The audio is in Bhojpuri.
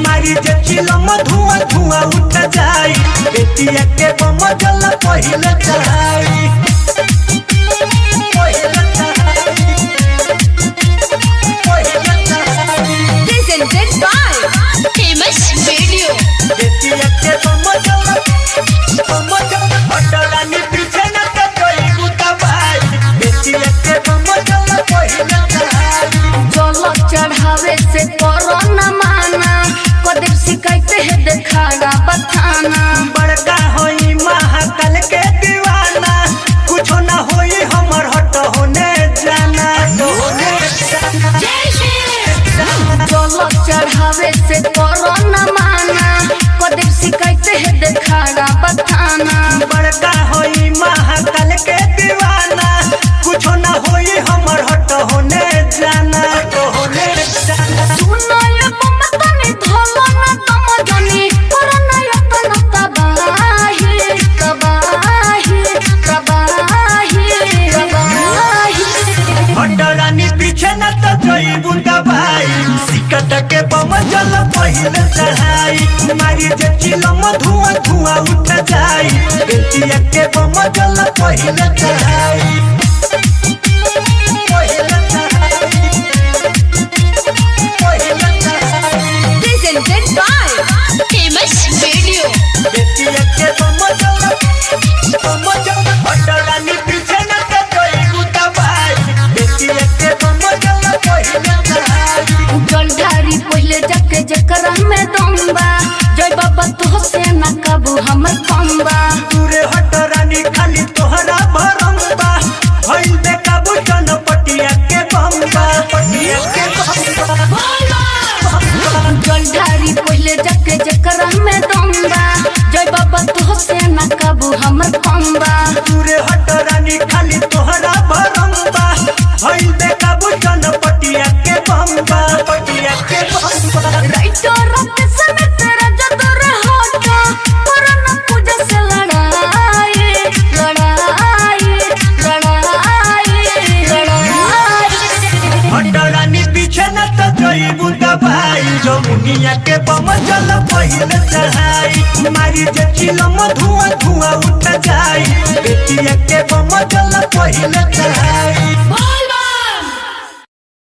मारी जे चिलम धुआं धुआं उठ जाई बेटिया के बम जल पहिले चढ़ाई Presented by Famous Video। बेटिया के बम जल हटरानी पीछे न तो कोई गुता भाई बेटिया के बम जल पहिले चढ़ाई जल चढ़ावे से करो न माना कदम शिकायत है देखाड़ा बथाना बड़का होई महाकाल के दीवाना कुछ न होई हमर हट होने जाना जल चढ़ावे से करो न माना कदम शिकायत है देखाड़ा बथाना बड़का होई महाकाल के दीवाना कुछ न होई हमर हट होने जाना सुनो ये बम्बतनी धोलो न तम जनी करना यतन तबाही हटरानी पीछे न तो जोई बुंदा भाई सिकट के बम जल पहिले चढ़ाई मारी जे चिलम धुआं धुआं उठ जाई बेटिया के बम जल पहिले चढ़ाई Presented by Famous Video। बेटिया के बम जल हटरानी पीछे न तो जोई बुंदा भाई बेटिया के बम जल पहिले चढ़ाई जलधारी पहले जाके जकरा में दम्बा जय बाबा तो से न काबू हमर कम्बा दूरे हटरानी खाली तोहरा भरम्बा भइल बेकाबू चनपटिया के बम्बा पटिया के बम्बा जलधारी पहले जाके जकरा में दम्बा जय बाबा तो से न काबू हमर कम्बा दूरे हटरानी खाली तोहरा भरम्बा भइल बेकाबू चनपटिया के बम्बा पटिया के बम्बा राइटो रात समय तेरा जदर होटा करना पूजा से लड़ाई हटरानी पीछे न तो जोई बुंदा भाई जमुनिया के बम जल पहिले चढ़ाई मारी जे चिलम धुआं धुआं उठ जाई बेटिया के बम जल पहिले चढ़ाई